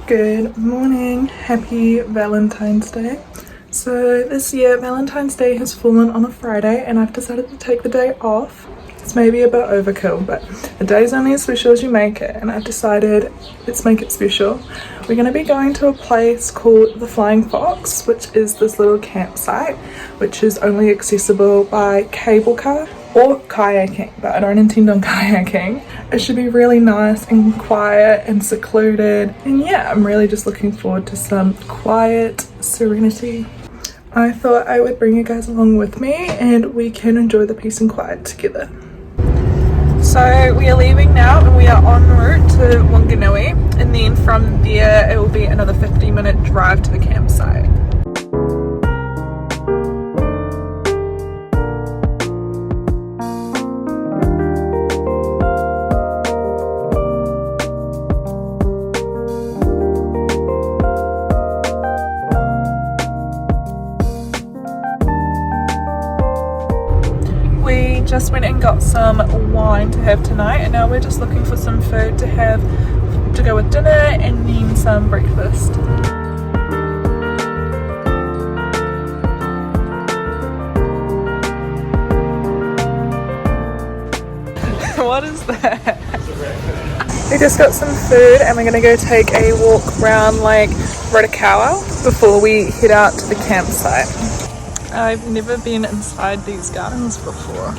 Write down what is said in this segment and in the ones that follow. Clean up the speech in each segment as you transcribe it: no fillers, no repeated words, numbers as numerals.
Good morning, happy Valentine's Day. So this year Valentine's Day has fallen on a Friday and I've decided to take the day off. It's maybe a bit overkill, but the day's only as special as you make it, and I've decided let's make it special. We're going to be going to a place called the Flying Fox, which is this little campsite which is only accessible by cable car or kayaking, but I don't intend on kayaking. It should be really nice and quiet and secluded, and yeah, I'm really just looking forward to some quiet serenity. I thought I would bring you guys along with me and we can enjoy the peace and quiet together. So we are leaving now and we are en route to Wanganui, and then from there it will be another 50-minute drive to the campsite. Just went and got some wine to have tonight, and now we're just looking for some food to have to go with dinner and then some breakfast. What is that? We just got some food and we're gonna go take a walk around Lake Rotakawa before we head out to the campsite. I've never been inside these gardens before.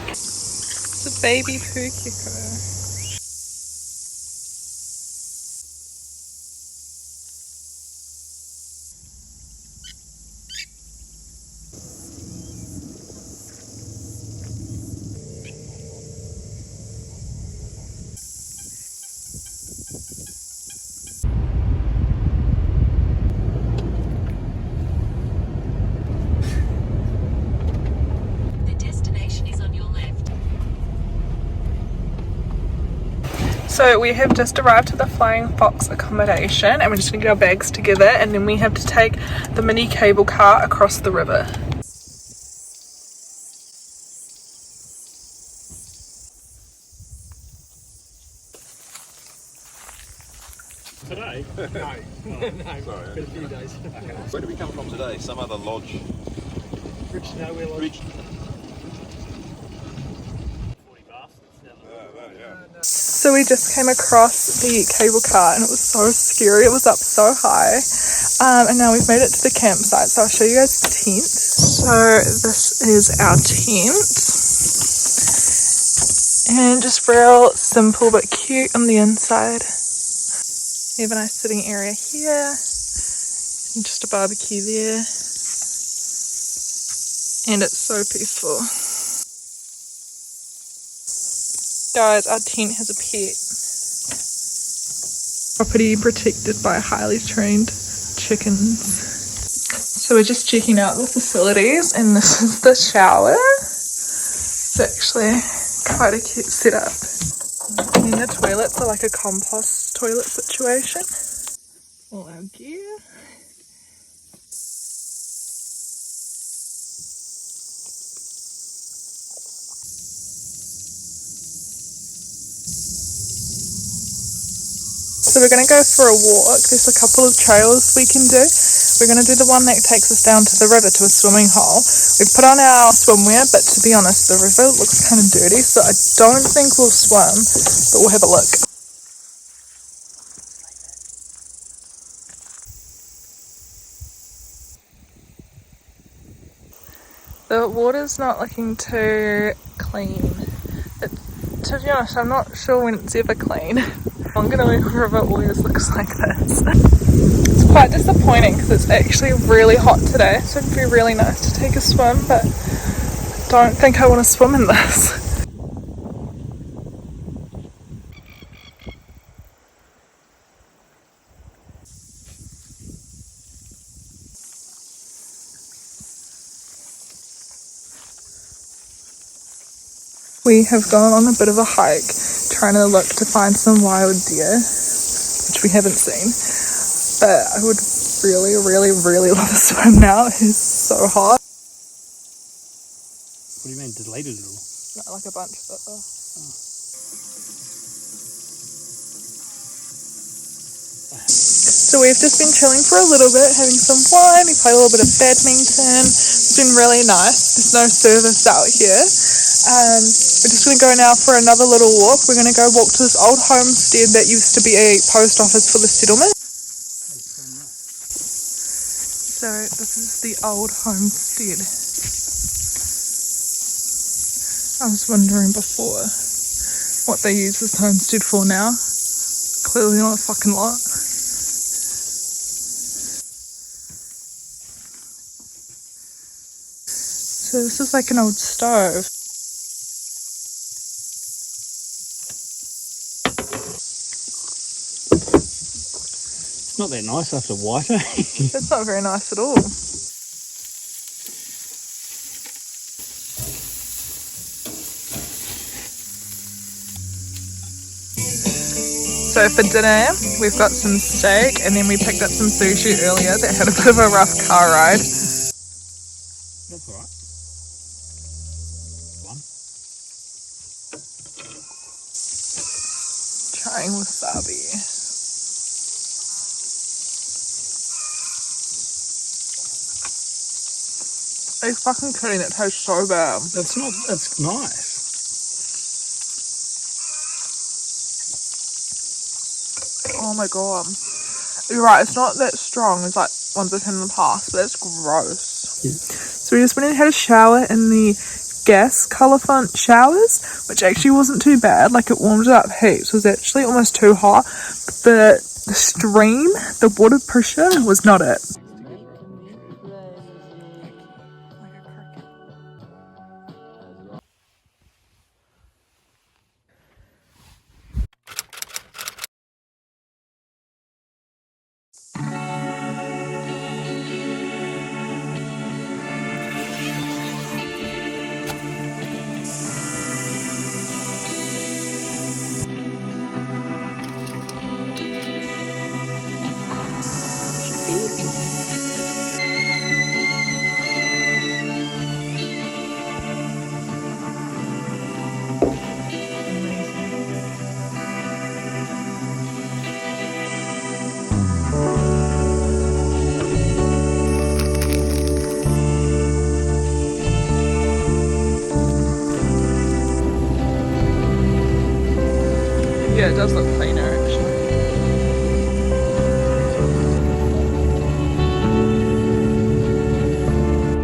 It's a baby pukeko. So we have just arrived at the Flying Fox accommodation and we're just going to get our bags together, and then we have to take the mini cable car across the river. Today? No. No, sorry. Been a few days. Okay. Where do we come from today? Some other lodge? Bridge Nowhere Lodge. Bridge. So we just came across the cable car and it was so scary. It was up so high. And now we've made it to the campsite, so I'll show you guys the tent. So this is our tent. And just real simple but cute on the inside. We have a nice sitting area here. And just a barbecue there. And it's so peaceful. Guys, our tent has a pet. Property protected by highly trained chickens. So we're just checking out the facilities, and this is the shower. It's actually quite a cute setup. And the toilets are like a compost toilet situation. All our gear. So we're going to go for a walk. There's a couple of trails we can do. We're going to do the one that takes us down to the river to a swimming hole. We've put on our swimwear, but to be honest, the river looks kind of dirty, so I don't think we'll swim, but we'll have a look. The water's not looking too clean. To be honest, I'm not sure when it's ever clean. Wanganui River always looks like this. It's quite disappointing because it's actually really hot today, so it'd be really nice to take a swim, but I don't think I want to swim in this. We have gone on a bit of a hike trying to look to find some wild deer, which we haven't seen. But I would really, really, really love a swim now. It is so hot. What do you mean, deleted it all? Not like a bunch of it though. So we've just been chilling for a little bit, having some wine. We played a little bit of badminton. It's been really nice. There's no service out here. We're just going to go now for another little walk. We're going to go walk to this old homestead that used to be a post office for the settlement. So this is the old homestead. I was wondering before what they use this homestead for now. Clearly not a fucking lot. So this is like an old stove. It's not that nice after white, eh? It's not very nice at all. So for dinner, we've got some steak and then we picked up some sushi earlier that had a bit of a rough car ride. That's alright. One. Trying wasabi. Are you fucking kidding? It tastes so bad. That's not, that's nice. Oh my god. You're right, it's not that strong as like ones I've had in the past, but it's gross. Yeah. So we just went and had a shower in the gas colour font showers, which actually wasn't too bad. Like it warmed it up heaps. It was actually almost too hot. But the stream, the water pressure was not it. Yeah, it does look cleaner actually.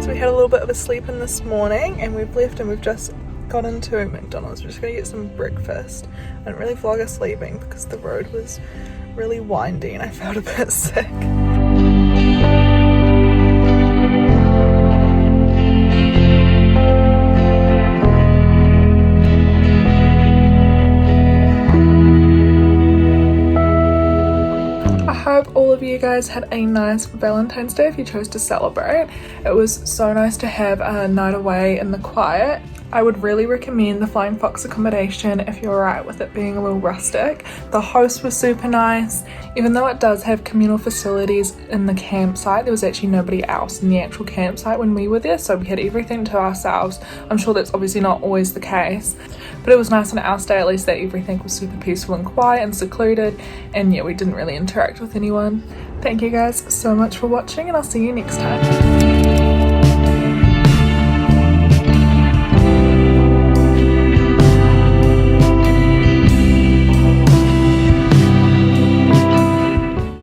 So we had a little bit of a sleep in this morning and we've left and we've just got into McDonald's. We're just gonna get some breakfast. I didn't really vlog us leaving because the road was really windy and I felt a bit sick. I hope all of you guys had a nice Valentine's Day if you chose to celebrate. It was so nice to have a night away in the quiet. I would really recommend the Flying Fox accommodation if you're alright with it being a little rustic. The host was super nice. Even though it does have communal facilities in the campsite, there was actually nobody else in the actual campsite when we were there, so we had everything to ourselves. I'm sure that's obviously not always the case, but it was nice on our stay at least that everything was super peaceful and quiet and secluded, and yeah, we didn't really interact with anyone. Thank you guys so much for watching and I'll see you next time.